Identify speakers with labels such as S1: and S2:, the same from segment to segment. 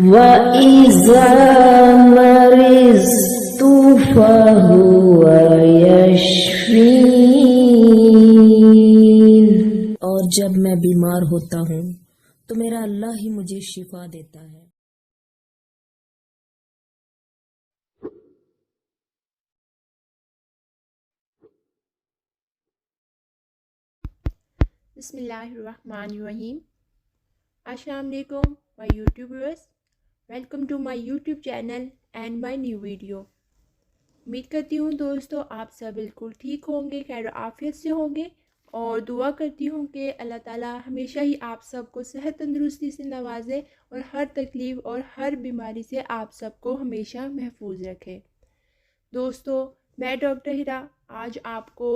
S1: वइज़ा मरिज़्तु फहुव यशफ़ीन। और जब मैं बीमार होता हूँ तो मेरा अल्लाह ही मुझे शिफा देता है।
S2: बिस्मिल्लाहिर्रहमानिर्रहीम। अस्सलाम वालेकुम my YouTube viewers, welcome to my YouTube channel and my new video. उम्मीद करती हूँ दोस्तों आप सब बिल्कुल ठीक होंगे, खैर आफियत से होंगे और दुआ करती हूँ कि अल्लाह ताला हमेशा ही आप सबको सेहत तंदुरुस्ती से नवाजे और हर तकलीफ़ और हर बीमारी से आप सबको हमेशा महफूज रखे। दोस्तों मैं डॉक्टर हिरा आज आपको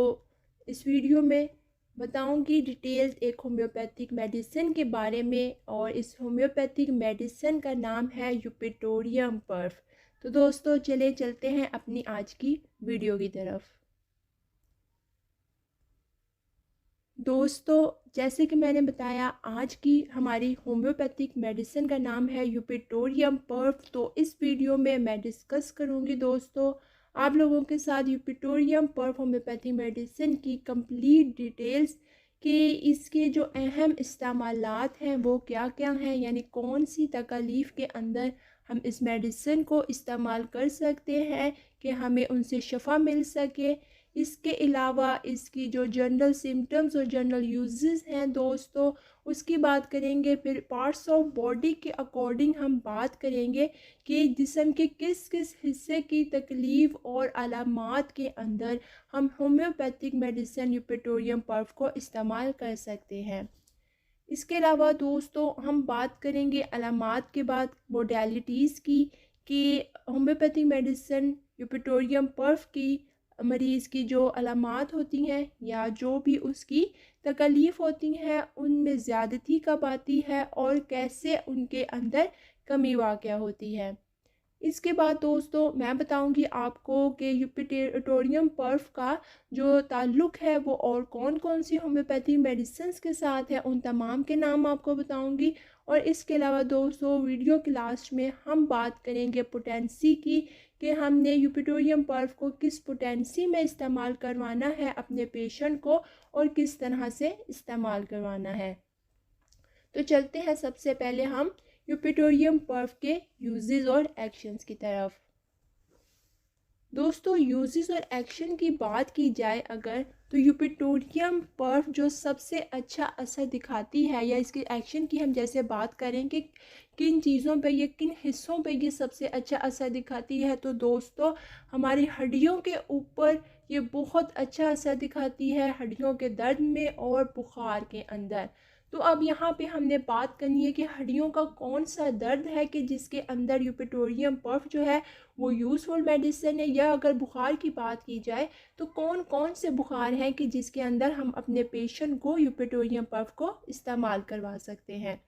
S2: इस वीडियो में बताऊंगी डिटेल्स एक होम्योपैथिक मेडिसिन के बारे में, और इस होम्योपैथिक मेडिसिन का नाम है यूपिटोरियम पर्फ। तो दोस्तों चलते हैं अपनी आज की वीडियो की तरफ। दोस्तों जैसे कि मैंने बताया आज की हमारी होम्योपैथिक मेडिसिन का नाम है यूपिटोरियम पर्फ। तो इस वीडियो में मैं डिस्कस करूंगी दोस्तों आप लोगों के साथ यूपिटोरियम पर्फ होम्योपैथिक मेडिसिन की कंप्लीट डिटेल्स कि इसके जो अहम इस्तेमालात हैं वो क्या क्या हैं, यानी कौन सी तकलीफ़ के अंदर हम इस मेडिसिन को इस्तेमाल कर सकते हैं कि हमें उनसे शफा मिल सके। इसके अलावा इसकी जो जनरल सिम्टम्स और जनरल यूजेस हैं दोस्तों उसकी बात करेंगे। फिर पार्ट्स ऑफ बॉडी के अकॉर्डिंग हम बात करेंगे कि जिस्म के किस किस हिस्से की तकलीफ़ और अलामात के अंदर हम होम्योपैथिक मेडिसिन यूपिटोरियम पर्फ को इस्तेमाल कर सकते हैं। इसके अलावा दोस्तों हम बात करेंगे अलामात के बाद मोडेलिटीज़ की कि होम्योपैथिक मेडिसिन यूपिटोरियम पर्फ की मरीज़ की जो अलामात होती हैं या जो भी उसकी तकलीफ़ होती हैं उनमें ज़्यादती कब आती है और कैसे उनके अंदर कमी वाक़या होती है। इसके बाद दोस्तों मैं बताऊंगी आपको कि यूपिटोरियम पर्फ का जो ताल्लुक़ है वो और कौन कौन सी होम्योपैथिक मेडिसिन्स के साथ है, उन तमाम के नाम आपको बताऊंगी। और इसके अलावा दोस्तों वीडियो के लास्ट में हम बात करेंगे पोटेंसी की कि हमने यूपिटोरियम पर्फ को किस पोटेंसी में इस्तेमाल करवाना है अपने पेशेंट को और किस तरह से इस्तेमाल करवाना है। तो चलते हैं सबसे पहले हम यूपिटोरियम पर्फ के यूजेस और एक्शंस की तरफ। दोस्तों यूजेस और एक्शन की बात की जाए अगर तो यूपिटोरियम पर्फ जो सबसे अच्छा असर दिखाती है या इसके एक्शन की हम जैसे बात करें कि किन चीज़ों पे या किन हिस्सों पे ये सबसे अच्छा असर दिखाती है, तो दोस्तों हमारी हड्डियों के ऊपर ये बहुत अच्छा असर दिखाती है, हड्डियों के दर्द में और बुखार के अंदर। तो अब यहाँ पे हमने बात करनी है कि हड्डियों का कौन सा दर्द है कि जिसके अंदर यूपिटोरियम पर्फ जो है वो यूज़फुल मेडिसिन है, या अगर बुखार की बात की जाए तो कौन कौन से बुखार हैं कि जिसके अंदर हम अपने पेशेंट को यूपिटोरियम पर्फ को इस्तेमाल करवा सकते हैं।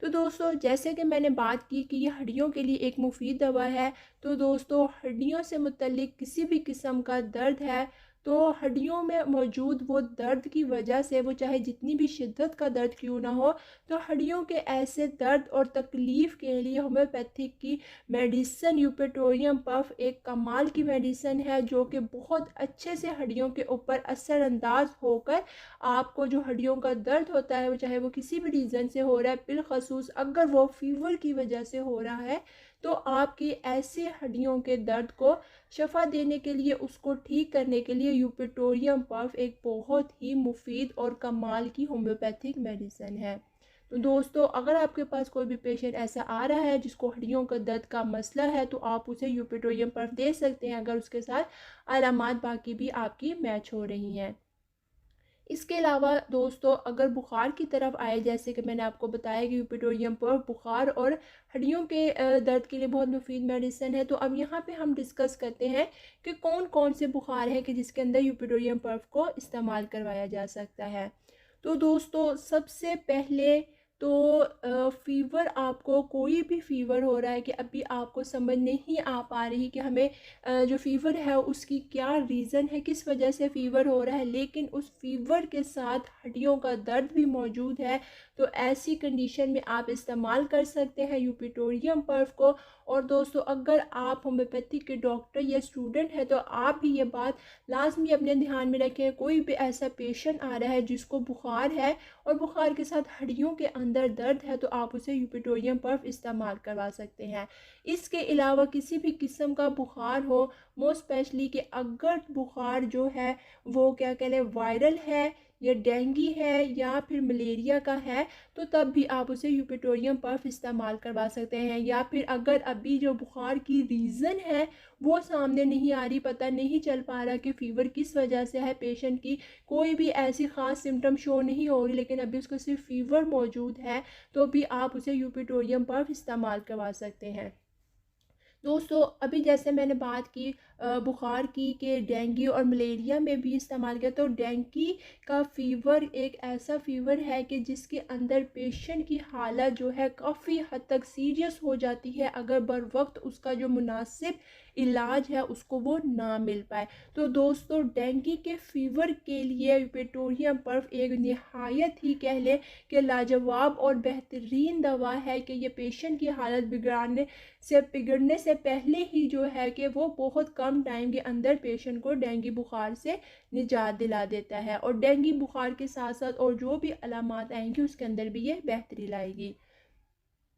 S2: तो दोस्तों जैसे कि मैंने बात की कि ये हड्डियों के लिए एक मुफीद दवा है, तो दोस्तों हड्डियों से मुतल्लिक किसी भी किस्म का दर्द है तो हड्डियों में मौजूद वो दर्द की वजह से, वो चाहे जितनी भी शिद्दत का दर्द क्यों ना हो, तो हड्डियों के ऐसे दर्द और तकलीफ़ के लिए होम्योपैथिक की मेडिसिन यूपिटोरियम पर्फ एक कमाल की मेडिसिन है जो कि बहुत अच्छे से हड्डियों के ऊपर असरअंदाज होकर आपको जो हड्डियों का दर्द होता है वो चाहे वो किसी भी रीज़न से हो रहा है, बिलखसूस अगर वो फीवर की वजह से हो रहा है, तो आपकी ऐसे हड्डियों के दर्द को शफा देने के लिए, उसको ठीक करने के लिए यूपिटोरियम पर्फ एक बहुत ही मुफीद और कमाल की होम्योपैथिक मेडिसिन है। तो दोस्तों अगर आपके पास कोई भी पेशेंट ऐसा आ रहा है जिसको हड्डियों का दर्द का मसला है तो आप उसे यूपिटोरियम पर्फ दे सकते हैं अगर उसके साथ अलामात बाकी भी आपकी मैच हो रही हैं। इसके अलावा दोस्तों अगर बुखार की तरफ आए, जैसे कि मैंने आपको बताया कि यूपिटोरियम पर्फ बुखार और हड्डियों के दर्द के लिए बहुत मुफीद मेडिसिन है, तो अब यहाँ पे हम डिस्कस करते हैं कि कौन कौन से बुखार हैं कि जिसके अंदर यूपिटोरियम पर्फ को इस्तेमाल करवाया जा सकता है। तो दोस्तों सबसे पहले तो फ़ीवर, आपको कोई भी फ़ीवर हो रहा है कि अभी आपको समझ नहीं आ पा रही कि हमें जो फ़ीवर है उसकी क्या रीज़न है, किस वजह से फ़ीवर हो रहा है, लेकिन उस फ़ीवर के साथ हड्डियों का दर्द भी मौजूद है, तो ऐसी कंडीशन में आप इस्तेमाल कर सकते हैं यूपिटोरियम पर्फ को। और दोस्तों, अगर आप होम्योपैथी के डॉक्टर या स्टूडेंट हैं तो आप भी ये बात लाजमी अपने ध्यान में रखें। कोई भी ऐसा पेशेंट आ रहा है जिसको बुखार है और बुखार के साथ हड्डियों के अंदर दर्द है, तो आप उसे यूपिटोरियम पर्फ इस्तेमाल करवा सकते हैं। इसके अलावा किसी भी किस्म का बुखार हो, मोस्ट स्पेशली कि अगर बुखार जो है वो क्या कह लें वायरल है या डेंगू है या फिर मलेरिया का है, तो तब भी आप उसे यूपिटोरियम पर्फ इस्तेमाल करवा सकते हैं। या फिर अगर अभी जो बुखार की रीज़न है वो सामने नहीं आ रही, पता नहीं चल पा रहा कि फ़ीवर किस वजह से है, पेशेंट की कोई भी ऐसी ख़ास सिम्टम शो नहीं हो रही लेकिन अभी उसको सिर्फ फ़ीवर मौजूद है, तो भी आप उसे यूपिटोरियम पर्फ इस्तेमाल करवा सकते हैं। दोस्तों, अभी जैसे मैंने बात की बुखार की कि डेंगू और मलेरिया में भी इस्तेमाल किया, तो डेंगू का फ़ीवर एक ऐसा फ़ीवर है कि जिसके अंदर पेशेंट की हालत जो है काफ़ी हद तक सीरियस हो जाती है अगर बर वक्त उसका जो मुनासिब इलाज है उसको वो ना मिल पाए। तो दोस्तों, डेंगू के फ़ीवर के लिए यूपेटोरियम पर्फ एक नहायत ही कह लें कि लाजवाब और बेहतरीन दवा है कि ये पेशेंट की हालत बिगड़ने से पहले ही जो है कि वो बहुत कम टाइम के अंदर पेशेंट को डेंगू बुखार से निजात दिला देता है। और डेंगू बुखार के साथ साथ और जो भी अलामात आएंगी उसके अंदर भी ये बेहतरी लाएगी।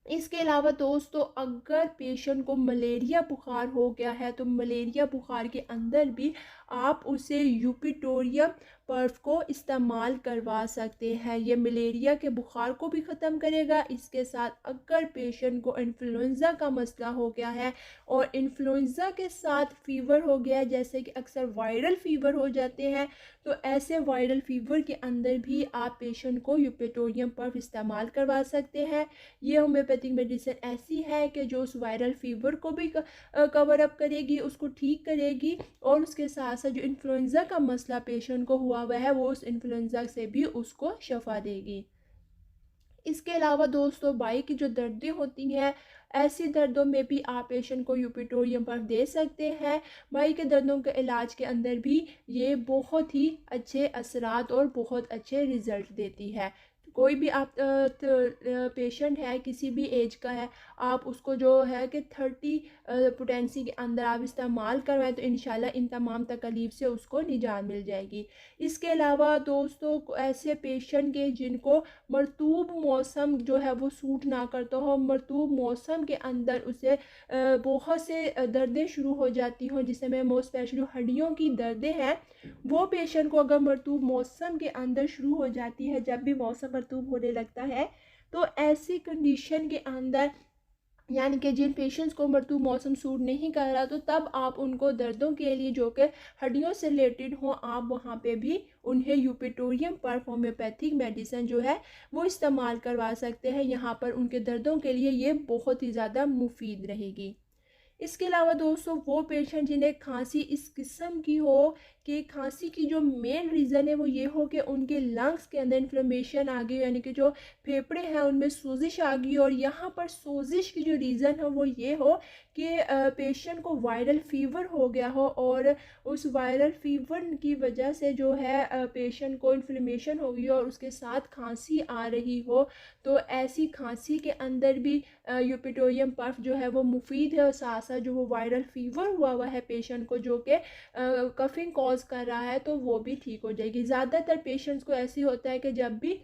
S2: इसके अलावा दोस्तों, अगर पेशेंट को मलेरिया बुखार हो गया है तो मलेरिया बुखार के अंदर भी आप उसे यूपिटोरियम पर्फ को इस्तेमाल करवा सकते हैं। ये मलेरिया के बुखार को भी ख़त्म करेगा। इसके साथ अगर पेशेंट को इन्फ्लुएंज़ा का मसला हो गया है और इन्फ्लुएंज़ा के साथ फ़ीवर हो गया है, जैसे कि अक्सर वायरल फ़ीवर हो जाते हैं, तो ऐसे वायरल फ़ीवर के अंदर भी आप पेशेंट को यूपिटोरियम पर्फ इस्तेमाल करवा सकते हैं। ये होम्योपैथिक मेडिसिन ऐसी है कि जो उस वायरल फ़ीवर को भी कवर अप करेगी, उसको ठीक करेगी, और उसके साथ साथ जो इन्फ्लुएंज़ा का मसला पेशेंट को हुआ हुआ है वो उस इन्फ्लुएंज़ा से भी उसको शफा देगी। इसके अलावा दोस्तों, बाई की जो दर्दें होती हैं, ऐसी दर्दों में भी आप पेशेंट को यूपिटोरियम पर्फ दे सकते हैं। बाई के दर्दों के इलाज के अंदर भी ये बहुत ही अच्छे असरात और बहुत अच्छे रिज़ल्ट देती है। कोई भी आप पेशेंट है किसी भी एज का है, आप उसको जो है कि 30 पोटेंसी के अंदर आप इस्तेमाल करवाएं तो इंशाल्लाह इन तमाम तकलीफ से उसको निजात मिल जाएगी। इसके अलावा दोस्तों, ऐसे पेशेंट के जिनको मरतूब मौसम जो है वो सूट ना करता हो, मरतूब मौसम के अंदर उसे बहुत से दर्दें शुरू हो जाती हों, जिसमें मैं मोस्ट स्पेशली हड्डियों की दर्दें हैं, वो पेशेंट को अगर मरतूब मौसम के अंदर शुरू हो जाती है, जब भी मौसम मरतूब होने लगता है, तो ऐसी कंडीशन के अंदर यानी कि जिन पेशेंट्स को मरतूब मौसम सूट नहीं कर रहा, तो तब आप उनको दर्दों के लिए जो कि हड्डियों से रिलेटेड हो, आप वहाँ पे भी उन्हें यूपिटोरियम पर्फ होम्योपैथिक मेडिसिन जो है वो इस्तेमाल करवा सकते हैं। यहाँ पर उनके दर्दों के लिए ये बहुत ही ज़्यादा मुफीद रहेगी। इसके अलावा दोस्तों, वो पेशेंट जिन्हें खांसी इस किस्म की हो कि खांसी की जो मेन रीज़न है वो ये हो कि उनके लंग्स के अंदर इन्फ्लेमेशन आ गई, यानी कि जो फेफड़े हैं उनमें सोजिश आ गई, और यहाँ पर सोजिश की जो रीज़न है वो ये हो कि पेशेंट को वायरल फ़ीवर हो गया हो, और उस वायरल फ़ीवर की वजह से जो है पेशेंट को इन्फ्लेमेशन हो गई और उसके साथ खांसी आ रही हो, तो ऐसी खांसी के अंदर भी यूपिटोरियम पर्फ जो है वो मुफीद है। और साथ साथ जो वो वायरल फ़ीवर हुआ है पेशेंट को जो कि कफिंग कॉज कर रहा है, तो वो भी ठीक हो जाएगी। ज़्यादातर पेशेंट्स को ऐसे होता है कि जब भी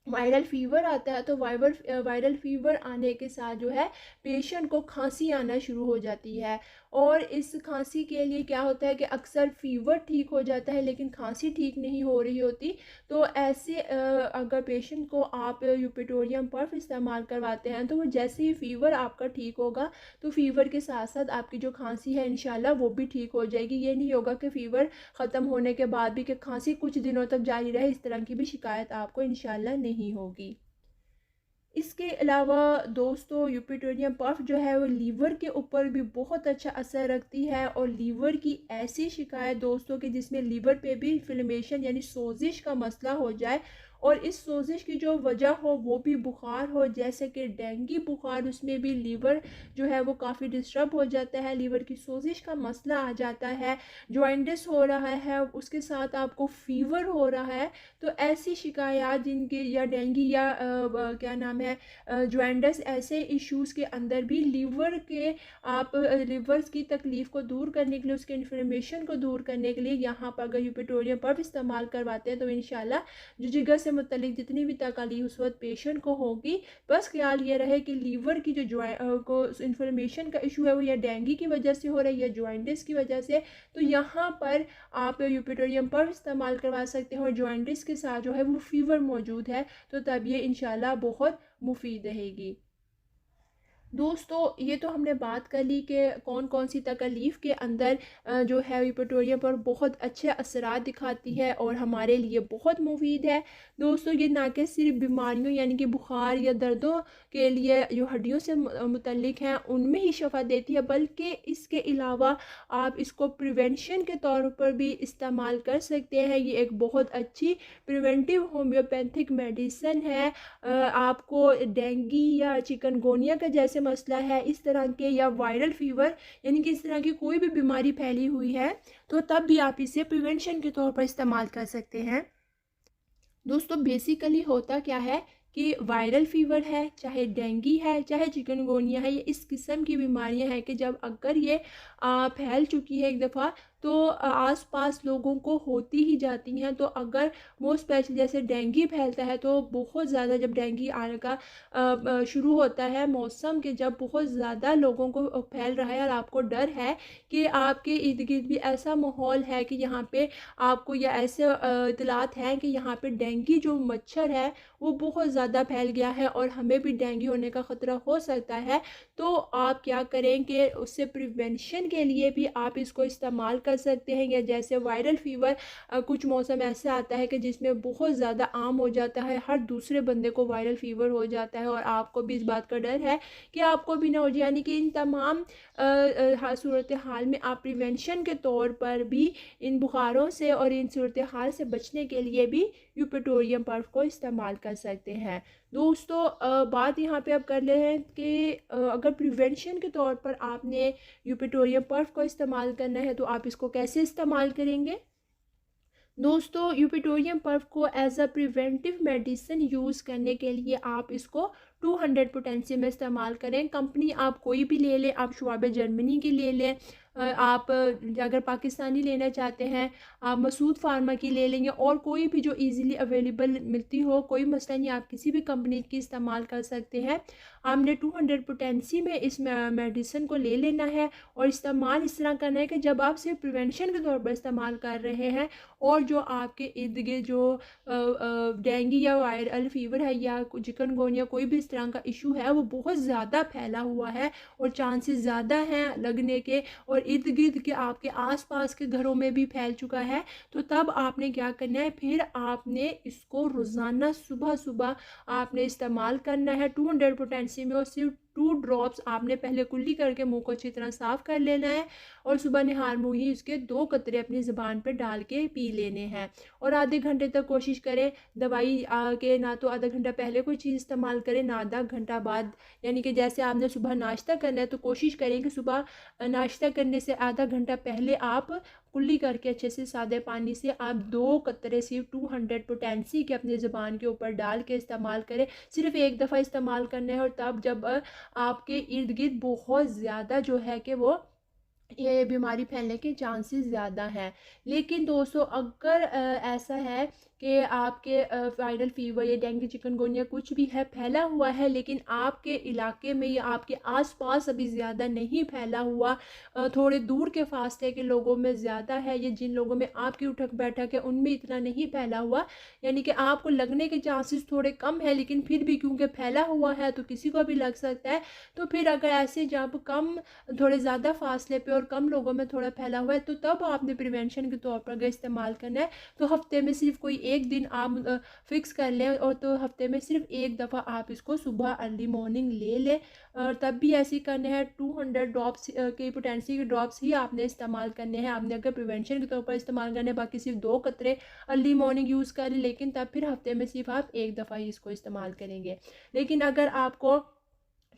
S2: वायरल फ़ीवर आता है तो वायरल फ़ीवर आने के साथ जो है पेशेंट को खांसी आना शुरू हो जाती है, और इस खांसी के लिए क्या होता है कि अक्सर फ़ीवर ठीक हो जाता है लेकिन खांसी ठीक नहीं हो रही होती। तो ऐसे अगर पेशेंट को आप यूपिटोरियम पर्फ इस्तेमाल करवाते हैं तो वो जैसे ही फ़ीवर आपका ठीक होगा, तो फ़ीवर के साथ साथ आपकी जो खांसी है इंशाल्लाह वो भी ठीक हो जाएगी। ये नहीं होगा कि फ़ीवर ख़त्म होने के बाद भी कि खांसी कुछ दिनों तक जारी रहे, इस तरह की भी शिकायत आपको इंशाल्लाह नहीं होगी। इसके अलावा दोस्तों, यूपिटोरियम पर्फ जो है वो लीवर के ऊपर भी बहुत अच्छा असर रखती है, और लीवर की ऐसी शिकायत दोस्तों कि जिसमें लीवर पे भी इन्फ्लेमेशन यानी सोजिश का मसला हो जाए और इस सोजिश की जो वजह हो वो भी बुखार हो, जैसे कि डेंगू बुखार, उसमें भी लीवर जो है वो काफ़ी डिस्टर्ब हो जाता है, लीवर की सोजिश का मसला आ जाता है, जॉइंटिस हो रहा है, उसके साथ आपको फीवर हो रहा है। तो ऐसी शिकायत जिनके या डेंगू या क्या नाम है जॉइंटिस, ऐसे इश्यूज़ के अंदर भी लीवर के आप लिवर्स की तकलीफ़ को दूर करने के लिए, उसके इन्फ्लेमेशन को दूर करने के लिए यहाँ पर अगर यूपेटोरियम पफ इस्तेमाल करवाते हैं तो इंशाल्लाह जो जिगर से मुतल्लिक जितनी भी तकलीफ उस वक्त पेशेंट को होगी, बस ख्याल ये रहे कि लीवर की जो को इन्फ्लेमेशन का इशू है वो या डेंगू की वजह से हो रहा है या जॉइंटिस की वजह से, तो यहाँ पर आप यूपेटोरियम पफ इस्तेमाल करवा सकते हैं। और जॉइंटिस के साथ जो है वो फीवर मौजूद है, तो तब ये इंशाल्लाह बहुत मुफीद रहेगी। दोस्तों ये तो हमने बात कर ली कि कौन कौन सी तकलीफ़ के अंदर जो है यूपेटोरियम पर बहुत अच्छे असरात दिखाती है और हमारे लिए बहुत मुफीद है। दोस्तों ये ना कि सिर्फ बीमारियों यानी कि बुखार या दर्दों के लिए जो हड्डियों से मुतल्लिक हैं उनमें ही शफा देती है, बल्कि इसके अलावा आप इसको प्रिवेंशन के तौर पर भी इस्तेमाल कर सकते हैं। ये एक बहुत अच्छी प्रिवेंटिव होम्योपैथिक मेडिसिन है। आपको डेंगू या चिकनगोनिया का जैसे मसला है, इस तरह के या वायरल फीवर यानी कि इस तरह की कोई भी बीमारी फैली हुई है, तो तब भी आप इसे प्रिवेंशन के तौर पर इस्तेमाल कर सकते हैं। दोस्तों बेसिकली होता क्या है कि वायरल फीवर है, चाहे डेंगू है, चाहे चिकनगोनिया है, ये इस किस्म की बीमारियां हैं कि जब अगर ये फैल चुकी है एक दफ़ा तो आसपास लोगों को होती ही जाती हैं। तो अगर मोस्ट स्पेशली जैसे डेंगू फैलता है तो बहुत ज़्यादा, जब डेंगू आने का शुरू होता है मौसम के, जब बहुत ज़्यादा लोगों को फैल रहा है और आपको डर है कि आपके इर्द गिर्द भी ऐसा माहौल है कि यहाँ पे आपको या ऐसे इतलात हैं कि यहाँ पे डेंगू जो मच्छर है वो बहुत ज़्यादा फैल गया है और हमें भी डेंगू होने का ख़तरा हो सकता है। तो आप क्या करें कि उससे प्रिवेंशन के लिए भी आप इसको इस्तेमाल कर सकते हैं। या जैसे वायरल फीवर कुछ मौसम ऐसा आता है कि जिसमें बहुत ज़्यादा आम हो जाता है, हर दूसरे बंदे को वायरल फीवर हो जाता है और आपको भी इस बात का डर है कि आपको भी ना हो जाए। यानी कि इन तमाम सूरत हाल में आप प्रिवेंशन के तौर पर भी इन बुखारों से और इन सूरत हाल से बचने के लिए भी यूपेटोरियम पफ को इस्तेमाल कर सकते हैं। दोस्तों बात यहाँ पे अब कर ले हैं कि अगर प्रिवेंशन के तौर पर आपने यूपेटोरियम पफ को इस्तेमाल करना है तो आप इसको कैसे इस्तेमाल करेंगे। दोस्तों यूपेटोरियम पफ को as a preventive medicine use करने के लिए आप इसको 200 पोटेंसी में इस्तेमाल करें। कंपनी आप कोई भी ले लें, आप शुआब जर्मनी की ले लें, आप अगर पाकिस्तानी लेना चाहते हैं आप मसूद फार्मा की ले लेंगे, और कोई भी जो इजीली अवेलेबल मिलती हो, कोई मसला नहीं, आप किसी भी कंपनी की इस्तेमाल कर सकते हैं। आपने 200 पोटेंसी में इस मेडिसिन को ले लेना है और इस्तेमाल इस तरह करना है कि जब आप सिर्फ प्रिवेंशन के तौर पर इस्तेमाल कर रहे हैं और जो आपके इर्द गिर्द जो डेंगू या वायरल फीवर है या चिकनगुनिया कोई भी इस तरह का इशू है वो बहुत ज़्यादा फैला हुआ है और चांसेस ज़्यादा हैं लगने के, और इर्द गिर्द के आपके आसपास के घरों में भी फैल चुका है, तो तब आपने क्या करना है, फिर आपने इसको रोज़ाना सुबह सुबह आपने इस्तेमाल करना है 200 पोटेंसी में, और सिर्फ 2 ड्रॉप्स आपने पहले कुल्ली करके मुंह को अच्छी तरह साफ़ कर लेना है और सुबह निहार मुँह ही उसके 2 कतरे अपनी ज़ुबान पर डाल के पी लेने हैं। और आधे घंटे तक कोशिश करें दवाई के ना तो आधा घंटा पहले कोई चीज़ इस्तेमाल करें ना आधा घंटा बाद, यानी कि जैसे आपने सुबह नाश्ता करना है तो कोशिश करें कि सुबह नाश्ता करने से आधा घंटा पहले आप कुल्ली करके अच्छे से सादे पानी से आप 2 कतरे सिर्फ 200 पोटेंसी के अपनी ज़ुबान के ऊपर डाल के इस्तेमाल करें। सिर्फ एक दफ़ा इस्तेमाल करना है और तब जब आपके इर्द गिर्द बहुत ज़्यादा जो है कि वो ये बीमारी फैलने के चांसेस ज़्यादा हैं। लेकिन दोस्तों अगर ऐसा है कि आपके वायरल फीवर या डेंगू चिकनगुनिया कुछ भी है फैला हुआ है, लेकिन आपके इलाके में या आपके आसपास अभी ज़्यादा नहीं फैला हुआ, थोड़े दूर के फासले के लोगों में ज़्यादा है, या जिन लोगों में आपकी उठक बैठक है उनमें इतना नहीं फैला हुआ, यानी कि आपको लगने के चांसेस थोड़े कम है, लेकिन फिर भी क्योंकि फैला हुआ है तो किसी को भी लग सकता है। तो फिर अगर ऐसे जब कम थोड़े ज़्यादा फासले पे और कम लोगों में थोड़ा फैला हुआ है तो तब आपने प्रिवेंशन के तौर पर अगर इस्तेमाल करना है तो हफ्ते में सिर्फ कोई एक दिन आप फिक्स कर लें, और तो हफ्ते में सिर्फ एक दफ़ा आप इसको सुबह अर्ली मॉर्निंग ले लें। और तब भी ऐसे ही करने हैं। 200 ड्रॉप्स की पोटेंसी के ड्रॉप्स ही आपने इस्तेमाल करने हैं। आपने अगर प्रिवेंशन के तौर पर इस्तेमाल करने हैं, बाकी सिर्फ 2 कतरे अर्ली मॉर्निंग यूज़ करें, लेकिन तब फिर हफ्ते में सिर्फ आप एक दफ़ा ही इसको इस्तेमाल करेंगे। लेकिन अगर आपको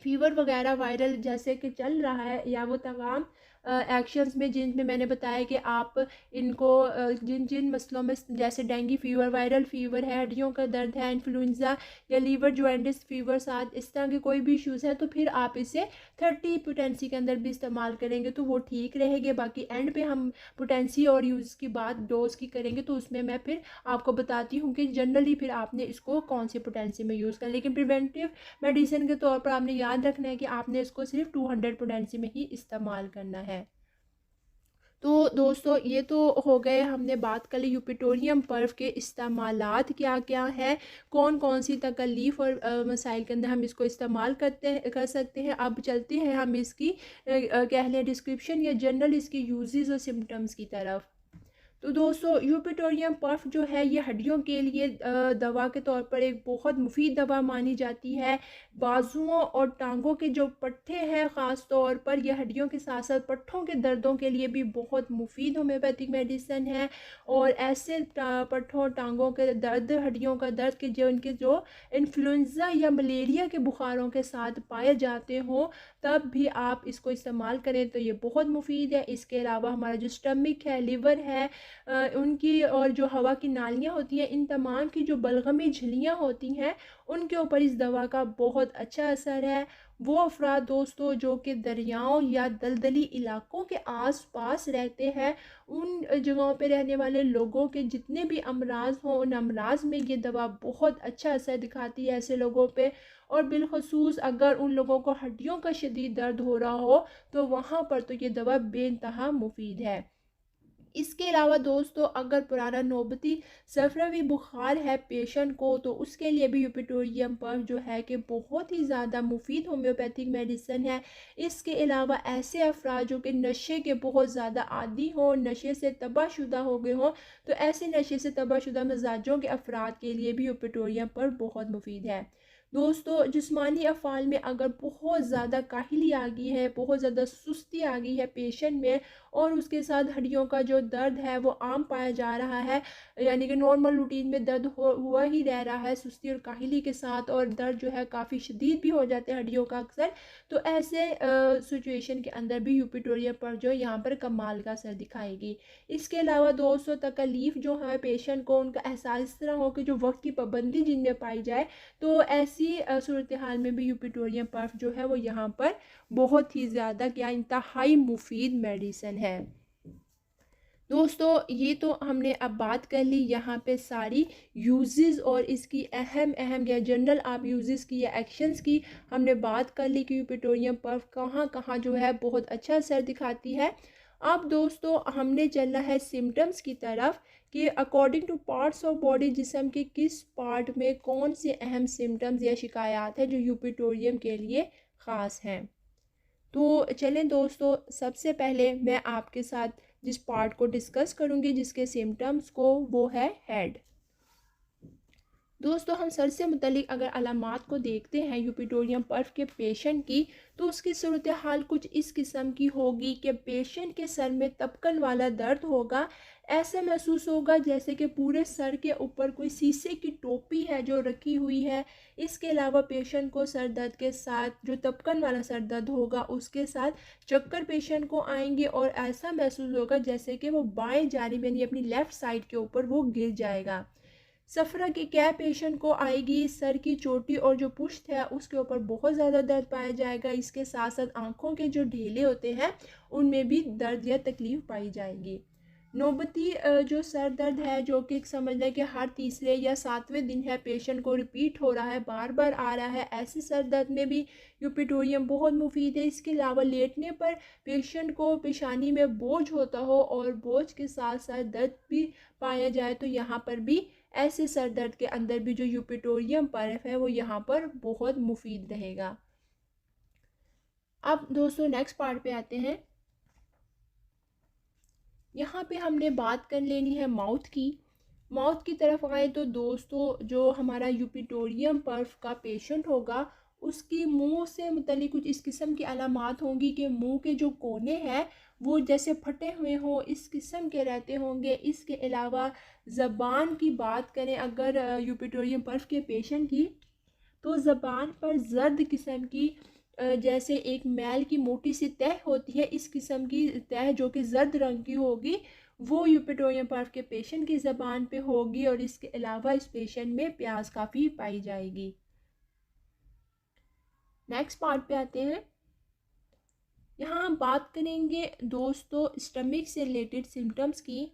S2: फ़ीवर वगैरह वायरल जैसे कि चल रहा है, या वो तमाम एक्शंस में जिनमें मैंने बताया कि आप इनको जिन जिन मसलों में, जैसे डेंगू फीवर, वायरल फ़ीवर है, हड्डियों का दर्द है, इन्फ्लुएंज़ा या लीवर जॉइंटिस फीवर साथ इस तरह के कोई भी इश्यूज़ हैं, तो फिर आप इसे 30 पोटेंसी के अंदर भी इस्तेमाल करेंगे तो वो ठीक रहेंगे। बाकी एंड पे हम पोटेंसी और यूज़ की बात डोज की करेंगे, तो उसमें मैं फिर आपको बताती हूँ कि जनरली फिर आपने इसको कौन सी पोटेंसी में यूज़ करना। लेकिन प्रिवेंटिव मेडिसिन के तौर पर आपने याद रखना है कि आपने इसको सिर्फ 200 पोटेंसी में ही इस्तेमाल करना है। तो दोस्तों, ये तो हो गए, हमने बात कर ली यूपिटोरियम पर्व के इस्तेमालात क्या क्या है, कौन कौन सी तकलीफ़ और मसाइल के अंदर हम इसको इस्तेमाल कर सकते हैं। अब चलते हैं हम इसकी कह लें डिस्क्रिप्शन या जनरल इसकी यूजेस और सिम्टम्स की तरफ। तो दोस्तों, यूपिटोरियम पफ जो है ये हड्डियों के लिए दवा के तौर पर एक बहुत मुफीद दवा मानी जाती है। बाजुओं और टांगों के जो पट्टे हैं, ख़ास तौर पर यह हड्डियों के साथ साथ पट्टों के दर्दों के लिए भी बहुत मुफीद होम्योपैथिक मेडिसिन है। और ऐसे पट्टों टांगों के दर्द, हड्डियों का दर्द के जो इनके जो इन्फ्लुएंज़ा या मलेरिया के बुखारों के साथ पाए जाते हों, तब भी आप इसको इस्तेमाल करें तो ये बहुत मुफीद है। इसके अलावा हमारा जो स्टमक है, लिवर है, उनकी और जो हवा की नालियाँ होती हैं, इन तमाम की जो बलगमी झिल्लियाँ होती हैं, उनके ऊपर इस दवा का बहुत अच्छा असर है। वो अफराद दोस्तों जो कि दरियाओं या दलदली इलाकों के आस पास रहते हैं, उन जगहों पे रहने वाले लोगों के जितने भी अमराज हों, उन अमराज में ये दवा बहुत अच्छा असर दिखाती है ऐसे लोगों पे। और बिलखसूस अगर उन लोगों को हड्डियों का शदीद दर्द हो रहा हो, तो वहाँ पर तो ये दवा बेइंतहा मुफीद है। इसके अलावा दोस्तों, अगर पुराना नौबती सफरवी बुखार है पेशेंट को, तो उसके लिए भी यूपिटोरियम पफ जो है कि बहुत ही ज़्यादा मुफीद होम्योपैथिक मेडिसिन है। इसके अलावा ऐसे अफराद जो कि नशे के बहुत ज़्यादा आदी हों, नशे से तबाहशुदा हो गए हों, तो ऐसे नशे से तबाहशुदा मिजाजों के अफराद के लिए भी यूपिटोरियम पफ बहुत मुफीद है। दोस्तों, जिस्मानी अफ़ाल में अगर बहुत ज़्यादा काहिली आ गई है, बहुत ज़्यादा सुस्ती आ गई है पेशेंट में, और उसके साथ हड्डियों का जो दर्द है वो आम पाया जा रहा है, यानी कि नॉर्मल रूटीन में दर्द हुआ ही रह रहा है सुस्ती और काहिली के साथ, और दर्द जो है काफ़ी शदीद भी हो जाते हैं हड्डियों का अक्सर, तो ऐसे सिचुएशन के अंदर भी यूपिटोरियम पर जो यहाँ पर कमाल का असर दिखाएगी। इसके अलावा दोस्तों, तकलीफ़ जो है पेशेंट को, उनका एहसास इस तरह हो कि जो वक्त की पाबंदी जिनमें पाई जाए, तो ऐसी सूरत हाल में भी यूपिटोरियम पफ जो है वो यहाँ पर बहुत ही ज़्यादा क्या इंतहाई मुफीद मेडिसिन है। दोस्तों, ये तो हमने अब बात कर ली यहाँ पे सारी यूजेस और इसकी अहम या जनरल आप यूजेस की या एक्शंस की हमने बात कर ली कि यूपिटोरियम पफ कहाँ कहाँ जो है बहुत अच्छा असर दिखाती है। अब दोस्तों, हमने चलना है सिम्टम्स की तरफ कि according two parts of body जिस्म के किस पार्ट में कौन से अहम सिम्टम्स या शिकायत है जो यूपिटोरियम के लिए ख़ास हैं। तो चलें दोस्तों, सबसे पहले मैं आपके साथ जिस पार्ट को डिस्कस करूंगी जिसके सिम्टम्स को, वो है हेड। दोस्तों, हम सर से मुतलिक अगर अलामात को देखते हैं यूपिटोरियम पफ के पेशेंट की, तो उसकी सूरत हाल कुछ इस किस्म की होगी कि पेशेंट के सर में तपकन वाला दर्द होगा। ऐसा महसूस होगा जैसे कि पूरे सर के ऊपर कोई शीशे की टोपी है जो रखी हुई है। इसके अलावा पेशेंट को सर दर्द के साथ जो तपकन वाला सर दर्द होगा, उसके साथ चक्कर पेशेंट को आएंगे, और ऐसा महसूस होगा जैसे कि वो बाएं जानिब यानी अपनी लेफ़्ट साइड के ऊपर वो गिर जाएगा। सफरा की कैप पेशेंट को आएगी, सर की चोटी और जो पुश्त है उसके ऊपर बहुत ज़्यादा दर्द पाया जाएगा। इसके साथ साथ आँखों के जो ढेले होते हैं उनमें भी दर्द या तकलीफ़ पाई जाएगी। नौबती जो सर दर्द है, जो कि समझ लें कि हर तीसरे या 7वें दिन है, पेशेंट को रिपीट हो रहा है, बार बार आ रहा है, ऐसे सर दर्द में भी यूपिटोरियम बहुत मुफीद है। इसके अलावा लेटने पर पेशेंट को पेशानी में बोझ होता हो और बोझ के साथ साथ दर्द भी पाया जाए, तो यहाँ पर भी ऐसे सर दर्द के अंदर भी जो यूपिटोरियम पफ है वो यहाँ पर बहुत मुफीद रहेगा। अब दोस्तों, नेक्स्ट पार्ट पे आते हैं। यहाँ पे हमने बात कर लेनी है माउथ की। माउथ की तरफ आए तो दोस्तों जो हमारा यूपिटोरियम पर्फ का पेशेंट होगा उसकी मुंह से मुतल्लिक कुछ इस किस्म की अलामात होंगी कि मुंह के जो कोने हैं वो जैसे फटे हुए हों, इस किस्म के रहते होंगे। इसके अलावा ज़बान की बात करें अगर यूपिटोरियम पर्फ के पेशेंट की, तो ज़बान पर जर्द किस्म की जैसे एक मैल की मोटी सी तह होती है, इस किस्म की तह जो कि जर्द रंग की होगी, वो यूपिटोरियम पर्फ के पेशेंट की ज़बान पे होगी। और इसके अलावा इस पेशेंट में प्यास काफ़ी पाई जाएगी। नेक्स्ट पार्ट पे आते हैं। यहाँ हम बात करेंगे दोस्तों स्टमक से रिलेटेड सिम्टम्स की।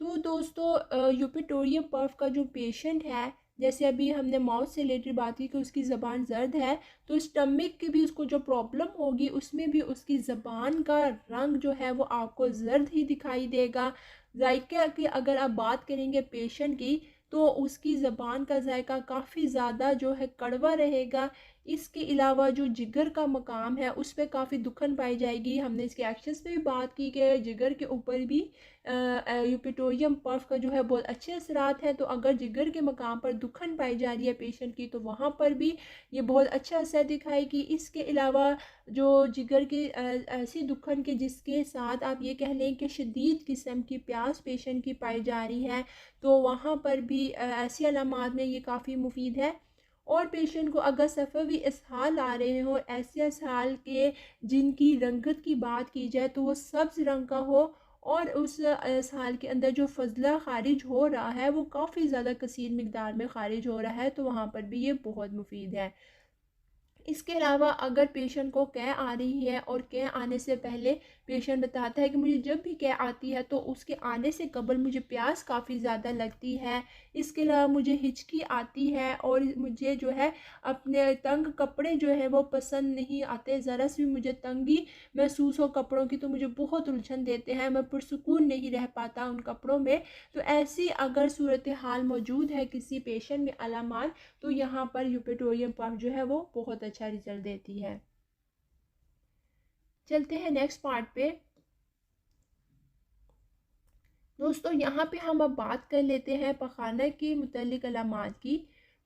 S2: तो दोस्तों यूपिटोरियम पर्फ का जो पेशेंट है, जैसे अभी हमने माउथ से रिलेटेड बात की कि उसकी ज़बान जर्द है, तो स्टमक की भी उसको जो प्रॉब्लम होगी उसमें भी उसकी ज़बान का रंग जो है वो आपको जर्द ही दिखाई देगा। जायका की अगर आप बात करेंगे पेशेंट की, तो उसकी ज़बान का जायका काफ़ी ज़्यादा जो है कड़वा रहेगा। इसके अलावा जो जिगर का मकाम है उस पर काफ़ी दुखन पाई जाएगी। हमने इसके एक्शंस पे भी बात की कि जिगर के ऊपर भी यूपिटोरियम पर्फ का जो है बहुत अच्छे असरात हैं। तो अगर जिगर के मकाम पर दुखन पाई जा रही है पेशेंट की, तो वहाँ पर भी ये बहुत अच्छा असर दिखाएगी। इसके अलावा जो जिगर के ऐसी दुखन के जिसके साथ आप ये कह लें कि शदीद किस्म की प्यास पेशेंट की पाई जा रही है, तो वहाँ पर भी ऐसी अलामात में ये काफ़ी मुफीद है। और पेशेंट को अगर सफ़वी इसहाल आ रहे हो, ऐसे इसहाल के जिनकी रंगत की बात की जाए तो वो सब्ज़ रंग का हो, और उस इसहाल के अंदर जो फजला खारिज हो रहा है वो काफ़ी ज़्यादा कसीर मिकदार में खारिज हो रहा है, तो वहाँ पर भी ये बहुत मुफीद है। इसके अलावा अगर पेशेंट को कै आ रही है और कै आने से पहले पेशेंट बताता है कि मुझे जब भी कै आती है तो उसके आने से कबल मुझे प्यास काफ़ी ज़्यादा लगती है, इसके अलावा मुझे हिचकी आती है और मुझे जो है अपने तंग कपड़े जो है वो पसंद नहीं आते, ज़रा सी भी मुझे तंगी महसूस हो कपड़ों की तो मुझे बहुत उलझन देते हैं, मैं पुरसुकून नहीं रह पाता उन कपड़ों में। तो ऐसी अगर सूरत हाल मौजूद है किसी पेशेंट में अलामात, तो यहाँ पर यूपेटोरियम पर्फ जो है वो बहुत अच्छा रिजल्ट देती है। चलते हैं नेक्स्ट पार्ट पे। दोस्तों यहाँ पे हम अब बात कर लेते हैं पखाना की मुतल्लिक अलामात की।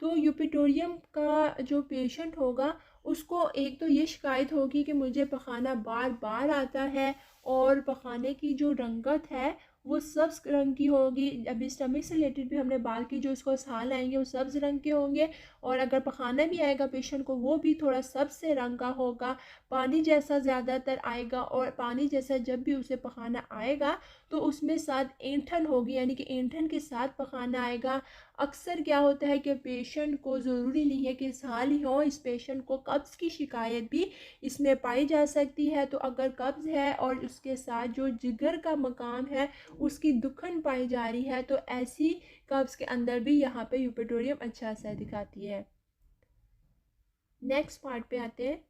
S2: तो यूपिटोरियम का जो पेशेंट होगा उसको एक तो ये शिकायत होगी कि मुझे पखाना बार बार आता है, और पखाने की जो रंगत है वो सब्ज़ रंग की होगी। अभी स्टमक से रिलेटेड भी हमने बात की, जो उसको साल आएंगे वो सब्ज़ रंग के होंगे, और अगर पखाना भी आएगा पेशेंट को वो भी थोड़ा सब्ज़ से रंग का होगा, पानी जैसा ज़्यादातर आएगा। और पानी जैसा जब भी उसे पखाना आएगा तो उसमें साथ ऐंठन होगी, यानी कि ऐंठन के साथ पखाना आएगा। अक्सर क्या होता है कि पेशेंट को ज़रूरी नहीं है कि इसहाल ही हो, इस पेशेंट को कब्ज़ की शिकायत भी इसमें पाई जा सकती है। तो अगर कब्ज़ है और उसके साथ जो जिगर का मकाम है उसकी दुखन पाई जा रही है, तो ऐसी कब्ज़ के अंदर भी यहाँ पे यूपेटोरियम अच्छा असर दिखाती है। नेक्स्ट पार्ट पे आते हैं।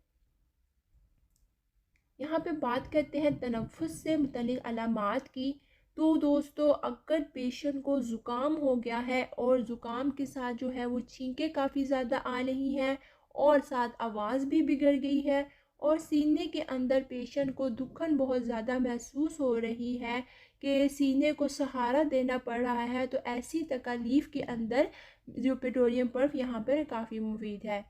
S2: यहाँ पे बात करते हैं तनफ़ुस से मुतल्लिक़ अलामात की। तो दोस्तों अगर पेशेंट को ज़ुकाम हो गया है और ज़ुकाम के साथ जो है वो छींकें काफ़ी ज़्यादा आ रही हैं, और साथ आवाज़ भी बिगड़ गई है, और सीने के अंदर पेशेंट को दुखन बहुत ज़्यादा महसूस हो रही है कि सीने को सहारा देना पड़ रहा है, तो ऐसी तकलीफ़ के अंदर यूपेटोरियम पर्फ यहाँ पर काफ़ी मुफीद है।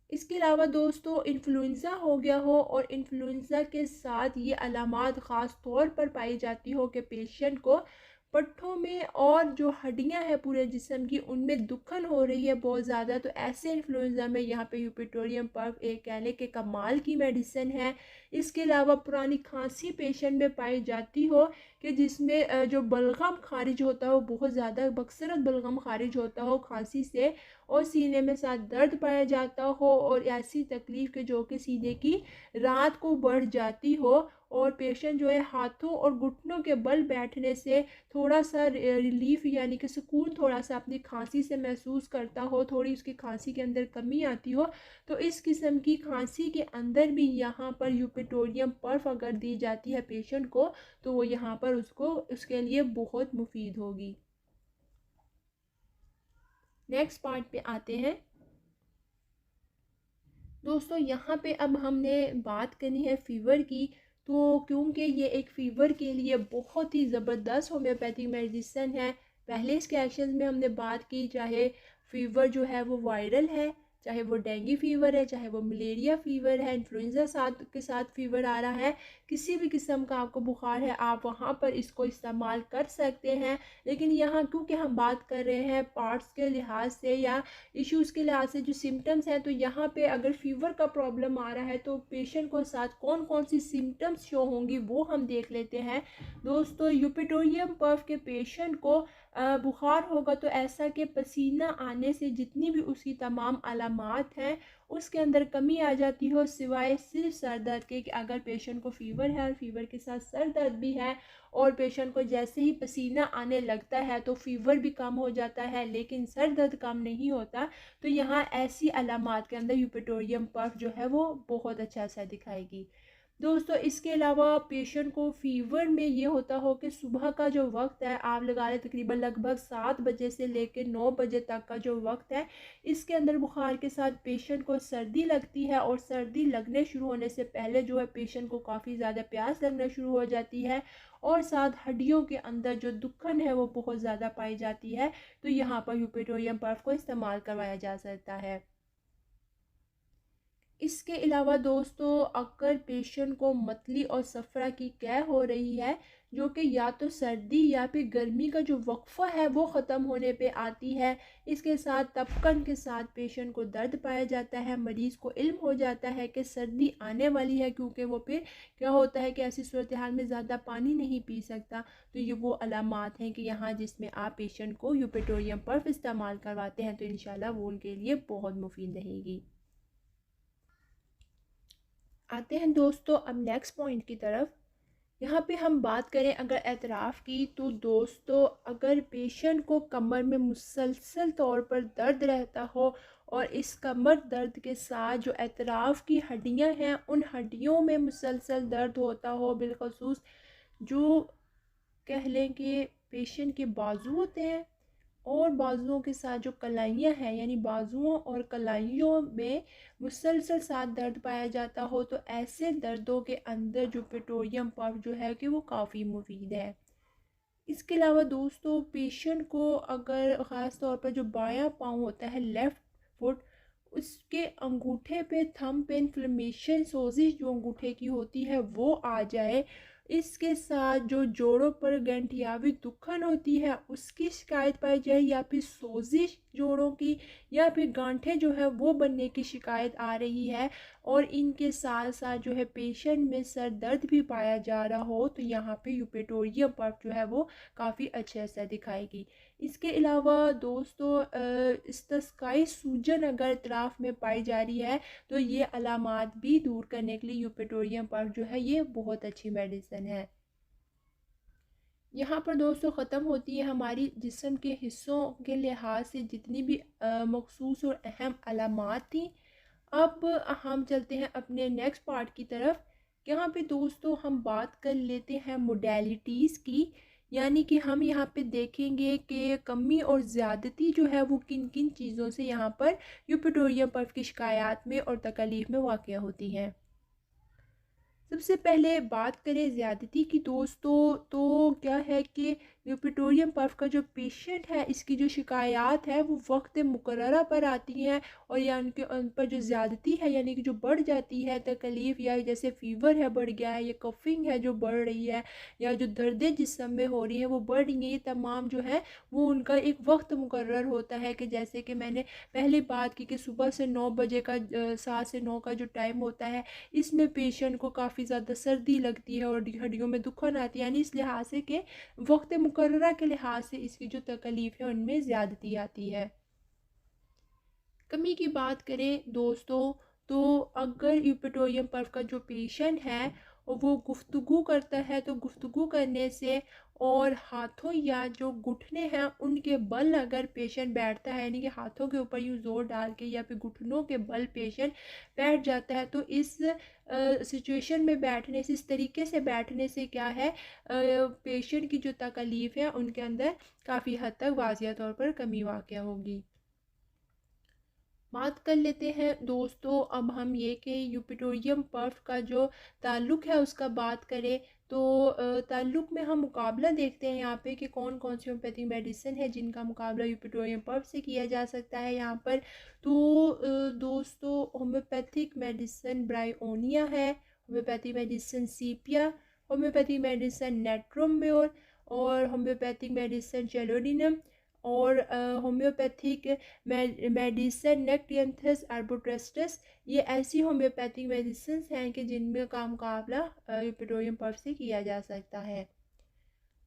S2: इसके अलावा दोस्तों इन्फ्लुएंज़ा हो गया हो, और इन्फ्लुएंज़ा के साथ ये अलामात ख़ास तौर पर पाई जाती हो कि पेशेंट को पट्ठों में और जो हड्डियां हैं पूरे जिस्म की उनमें दुखन हो रही है बहुत ज़्यादा, तो ऐसे इन्फ्लुएंज़ा में यहाँ पे यूपेटोरियम पर्फ एक कहने के कमाल की मेडिसिन है। इसके अलावा पुरानी खांसी पेशेंट में पाई जाती हो कि जिसमें जो बलगम खारिज होता हो, बहुत ज़्यादा बकसरत बलगम खारिज होता हो खांसी से, और सीने में साथ दर्द पाया जाता हो, और ऐसी तकलीफ़ के जो कि सीने की रात को बढ़ जाती हो, और पेशेंट जो है हाथों और घुटनों के बल बैठने से थोड़ा सा रिलीफ यानी कि सुकून थोड़ा सा अपनी खांसी से महसूस करता हो, थोड़ी उसकी खांसी के अंदर कमी आती हो, तो इस किस्म की खांसी के अंदर भी यहाँ पर यूपेटोरियम पर्फ अगर दी जाती है पेशेंट को, तो वो यहाँ पर उसको उसके लिए बहुत मुफीद होगी। नेक्स्ट पार्ट पे आते हैं। दोस्तों यहाँ पे अब हमने बात करनी है फ़ीवर की। तो क्योंकि ये एक फ़ीवर के लिए बहुत ही ज़बरदस्त होम्योपैथिक मेडिसिन है, पहले इसके एक्शंस में हमने बात की, चाहे फीवर जो है वो वायरल है, चाहे वो डेंगू फीवर है, चाहे वो मलेरिया फीवर है, इन्फ्लुएंजा के साथ फीवर आ रहा है, किसी भी किस्म का आपको बुखार है, आप वहाँ पर इसको इस्तेमाल कर सकते हैं। लेकिन यहाँ क्योंकि हम बात कर रहे हैं पार्ट्स के लिहाज से या इश्यूज़ के लिहाज से जो सिम्टम्स हैं, तो यहाँ पे अगर फीवर का प्रॉब्लम आ रहा है तो पेशेंट को साथ कौन कौन सी सिम्टम्स शो होंगी वो हम देख लेते हैं। दोस्तों, यूपिटोरियम पफ के पेशेंट को बुखार होगा तो ऐसा कि पसीना आने से जितनी भी उसकी तमाम अलामात हैं उसके अंदर कमी आ जाती हो, सिवाय सिर्फ सर दर्द के। कि अगर पेशेंट को फ़ीवर है और फीवर के साथ सर दर्द भी है और पेशेंट को जैसे ही पसीना आने लगता है तो फ़ीवर भी कम हो जाता है लेकिन सर दर्द कम नहीं होता, तो यहाँ ऐसी अलामात के अंदर यूपिटोरियम पफ जो है वो बहुत अच्छा असर दिखाएगी। दोस्तों, इसके अलावा पेशेंट को फ़ीवर में ये होता हो कि सुबह का जो वक्त है, आप लगा लें तकरीबन लगभग 7 बजे से लेकर 9 बजे तक का जो वक्त है, इसके अंदर बुखार के साथ पेशेंट को सर्दी लगती है और सर्दी लगने शुरू होने से पहले जो है पेशेंट को काफ़ी ज़्यादा प्यास लगना शुरू हो जाती है और साथ हड्डियों के अंदर जो दुखन है वो बहुत ज़्यादा पाई जाती है। तो यहाँ पर यूपिटोरियम पफ को इस्तेमाल करवाया जा सकता है। इसके अलावा दोस्तों, अगर पेशेंट को मतली और सफ़रा की कैं हो रही है, जो कि या तो सर्दी या फिर गर्मी का जो वक्फ़ा है वो ख़त्म होने पे आती है, इसके साथ तपकन के साथ पेशेंट को दर्द पाया जाता है, मरीज़ को इल्म हो जाता है कि सर्दी आने वाली है, क्योंकि वो फिर क्या होता है कि ऐसी सूरत हाल में ज़्यादा पानी नहीं पी सकता। तो ये वो अलामात हैं कि यहाँ जिसमें आप पेशेंट को यूपिटोरियम पफ इस्तेमाल करवाते हैं तो इंशाल्लाह वो उनके लिए बहुत मुफीद रहेगी। आते हैं दोस्तों अब नेक्स्ट पॉइंट की तरफ। यहाँ पे हम बात करें अगर एतराफ़ की, तो दोस्तों अगर पेशेंट को कमर में मुसलसल तौर पर दर्द रहता हो और इस कमर दर्द के साथ जो एतराफ़ की हड्डियाँ हैं उन हड्डियों में मुसलसल दर्द होता हो, बिलखसूस जो कह लें कि पेशेंट के बाजू होते हैं और बाजुओं के साथ जो कलाइयाँ हैं, यानी बाजुओं और कलाइयों में मुसलसल साथ दर्द पाया जाता हो, तो ऐसे दर्दों के अंदर जो यूपिटोरियम पफ जो है कि वो काफ़ी मुफीद है। इसके अलावा दोस्तों, पेशेंट को अगर ख़ास तौर पर जो बायां पाँव होता है, लेफ़्ट फुट, उसके अंगूठे पे थंब पे इन्फ्लेमेशन, सोजिश जो अंगूठे की होती है वो आ जाए, इसके साथ जो जोड़ों पर गंठियावी दुखन होती है उसकी शिकायत पाई जाए, या फिर सोजिश जोड़ों की, या फिर गांठें जो है वो बनने की शिकायत आ रही है और इनके साथ साथ जो है पेशेंट में सर दर्द भी पाया जा रहा हो, तो यहाँ पे यूपिटोरियम पफ जो है वो काफ़ी अच्छे असर दिखाएगी। इसके अलावा दोस्तों, इस्तिस्काई सूजन अगर इतराफ़ में पाई जा रही है तो ये अलामात भी दूर करने के लिए यूपिटोरियम पफ जो है ये बहुत अच्छी मेडिसिन है। यहाँ पर दोस्तों ख़त्म होती है हमारी जिस्म के हिस्सों के लिहाज से जितनी भी मखसूस और अहम अलामात थी। अब हम चलते हैं अपने नेक्स्ट पार्ट की तरफ। यहाँ पे दोस्तों हम बात कर लेते हैं मोडेलिटीज़ की, यानी कि हम यहाँ पे देखेंगे कि कमी और ज़्यादती जो है वो किन किन चीज़ों से यहाँ पर यूपिटोरियम पफ की शिकायत में और तकलीफ़ में वाक़या होती हैं। सबसे पहले बात करें ज़्यादती की दोस्तों, तो क्या है कि यूपिटोरियम पफ का जो पेशेंट है इसकी जो शिकायत है वो वक्त मुकर्ररा पर आती हैं और या उन पर जो ज़्यादती है यानी कि जो बढ़ जाती है तकलीफ़, या जैसे फ़ीवर है बढ़ गया है, या कफ़िंग है जो बढ़ रही है, या जो दर्द जिस्म में हो रही है वो बढ़ रही है, ये तमाम जो है वो उनका एक वक्त मुकर्रर होता है। कि जैसे कि मैंने पहले बात की कि सुबह से 9 बजे का 7 से 9 का जो टाइम होता है, इसमें पेशेंट को काफ़ी ज़्यादा सर्दी लगती है और हड्डियों में दुखन आती है, यानी इस लिहाज से कि वक्त मुकर्ररा के लिहाज से इसकी जो तकलीफ़ है उनमें ज़्यादती आती है। कमी की बात करें दोस्तों, तो अगर यूपिटोरियम पफ का जो पेशेंट है वो गुफ्तगू करता है, तो गुफ्तगू करने से और हाथों या जो घुटने हैं उनके बल अगर पेशेंट बैठता है, यानी कि हाथों के ऊपर यूँ ज़ोर डाल के या फिर घुटनों के बल पेशेंट बैठ जाता है, तो इस सिचुएशन में बैठने से, इस तरीके से बैठने से क्या है, पेशेंट की जो तकलीफ़ है उनके अंदर काफ़ी हद तक वाज़िया तौर पर कमी वाक़या होगी। बात कर लेते हैं दोस्तों अब हम ये कि यूपिटोरियम पफ का जो ताल्लुक़ है उसका बात करें तो ताल्लुक़ में हम मुकाबला देखते हैं यहाँ पे कि कौन कौन सी होम्योपैथिक मेडिसिन है जिनका मुकाबला यूपिटोरियम पफ से किया जा सकता है यहाँ पर। तो दोस्तों होम्योपैथिक मेडिसिन ब्रायोनिया है, होम्योपैथिक मेडिसिन सीपिया, होम्योपैथिक मेडिसिन नेट्रोम्योर और होम्योपैथिक मेडिसिन चेलोडिनम और होम्योपैथिक मेडिसिन नेक्टियंथस आर्बोट्रेस्टस। ये ऐसी होम्योपैथिक मेडिसिन हैं कि जिनमें का मुकाबला यूपिटोरियम पफ से किया जा सकता है।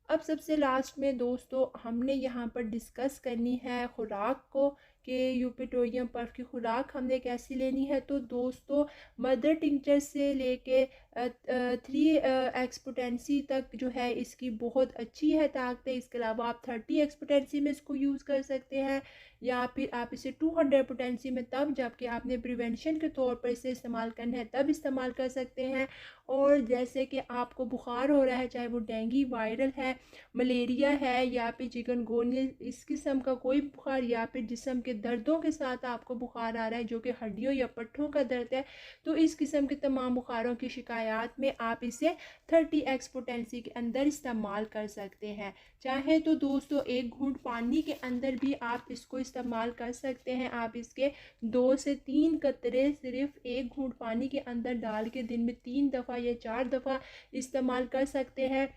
S2: अब सबसे लास्ट में दोस्तों हमने यहाँ पर डिस्कस करनी है खुराक को कि यूपिटोरियम पफ की खुराक हमने कैसी लेनी है। तो दोस्तों मदर टिंचर से लेके 3x पोटेंसी तक जो है इसकी बहुत अच्छी है ताकत है। इसके अलावा आप 30x पोटेंसी में इसको यूज़ कर सकते हैं या फिर आप इसे 200 पोटेंसी में तब जबकि आपने प्रिवेंशन के तौर पर इसे इस्तेमाल करना है तब इस्तेमाल कर सकते हैं। और जैसे कि आपको बुखार हो रहा है चाहे वो डेंगू वायरल है, मलेरिया है या फिर चिकनगुनिया इस किस्म का कोई बुखार या फिर जिस्म के दर्दों के साथ आपको बुखार आ रहा है जो कि हड्डियों या पट्ठों का दर्द है, तो इस किस्म के तमाम बुखारों की शिकायत में आप इसे 30x पोटेंसी के अंदर इस्तेमाल कर सकते हैं। चाहे तो दोस्तों एक घूंट पानी के अंदर भी आप इसको इस्तेमाल कर सकते हैं। आप इसके 2 से 3 कतरे सिर्फ एक घूंट पानी के अंदर डाल के दिन में 3 दफ़ा या 4 दफ़ा इस्तेमाल कर सकते हैं।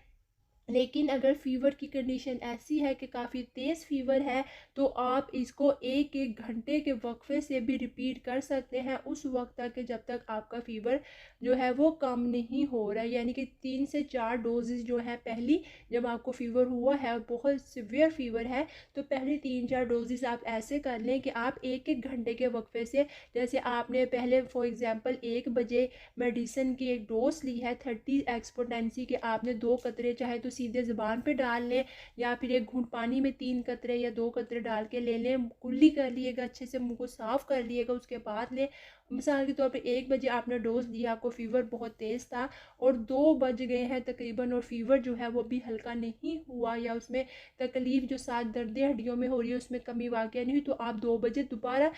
S2: लेकिन अगर फ़ीवर की कंडीशन ऐसी है कि काफ़ी तेज़ फ़ीवर है तो आप इसको एक एक घंटे के वक्फे से भी रिपीट कर सकते हैं उस वक्त तक कि जब तक आपका फ़ीवर जो है वो कम नहीं हो रहा है। यानी कि 3 से 4 डोजेज़ जो है पहली जब आपको फ़ीवर हुआ है और बहुत सीवियर फ़ीवर है तो पहले 3-4 डोजेज़ आप ऐसे कर लें कि आप एक एक घंटे के वक्फे से, जैसे आपने पहले फॉर एग्ज़ाम्पल 1 बजे मेडिसिन की एक डोज ली है 30x पोटेंसी के, आपने 2 कतरे चाहे तो सीधे ज़ुबान पे डाल लें या फिर एक घूंट पानी में 3 कतरे या 2 कतरे डाल के ले लें, कुल्ली कर लिएगा, अच्छे से मुंह को साफ़ कर लिएगा, उसके बाद लें। मिसाल के तौर पे 1 बजे आपने डोज दिया, आपको फ़ीवर बहुत तेज़ था और 2 बज गए हैं तकरीबन और फ़ीवर जो है वो भी हल्का नहीं हुआ या उसमें तकलीफ़ जो साथ दर्द हड्डियों में हो रही है उसमें कमी वाक़या नहीं हुई, तो आप 2 बजे दोबारा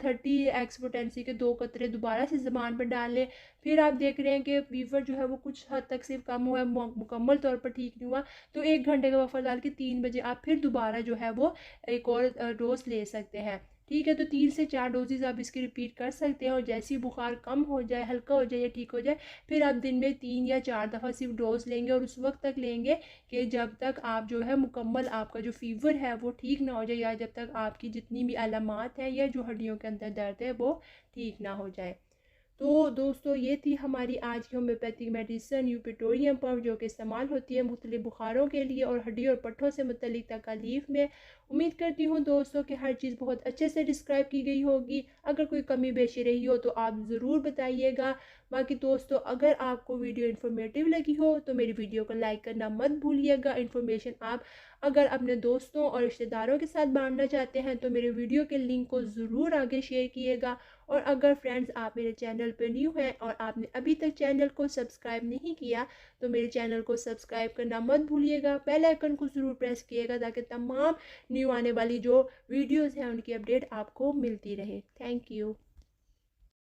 S2: 30x पोटेंसी के 2 कतरे दोबारा से ज़ुबान पर डाल लें। फिर आप देख रहे हैं कि फ़ीवर जो है वो कुछ हद तक सिर्फ कम हुआ है, मुकम्मल तौर पर ठीक नहीं हुआ, तो 1 घंटे का वफ़र डाल के 3 बजे आप फिर दोबारा जो है वो एक और डोज ले सकते हैं। ठीक है, तो 3 से 4 डोजेज़ आप इसकी रिपीट कर सकते हैं और जैसे ही बुखार कम हो जाए, हल्का हो जाए या ठीक हो जाए, फिर आप दिन में 3 या 4 दफ़ा सिर्फ डोज लेंगे और उस वक्त तक लेंगे कि जब तक आप जो है मुकम्मल आपका जो फ़ीवर है वो ठीक ना हो जाए या जब तक आपकी जितनी भी अलामात हैं या जो हड्डियों के अंदर दर्द है वो ठीक ना हो जाए। तो दोस्तों ये थी हमारी आज की होम्योपैथिक मेडिसिन यूपिटोरियम पफ जो कि इस्तेमाल होती है मुख्तलिफ बुखारों के लिए और हड्डी और पट्ठों से मुतल्लिक तकलीफ़ में। उम्मीद करती हूँ दोस्तों कि हर चीज़ बहुत अच्छे से डिस्क्राइब की गई होगी। अगर कोई कमी बेशी रही हो तो आप ज़रूर बताइएगा। बाकी दोस्तों अगर आपको वीडियो इन्फॉर्मेटिव लगी हो तो मेरी वीडियो को लाइक करना मत भूलिएगा। इन्फॉर्मेशन आप अगर अपने दोस्तों और रिश्तेदारों के साथ बांटना चाहते हैं तो मेरे वीडियो के लिंक को ज़रूर आगे शेयर कीजिएगा। और अगर फ्रेंड्स आप मेरे चैनल पर न्यू हैं और आपने अभी तक चैनल को सब्सक्राइब नहीं किया तो मेरे चैनल को सब्सक्राइब करना मत भूलिएगा। बेल आइकन को ज़रूर प्रेस कीजिएगा ताकि तमाम न्यू आने वाली जो वीडियोज़ हैं उनकी अपडेट आपको मिलती रहे। Thank you.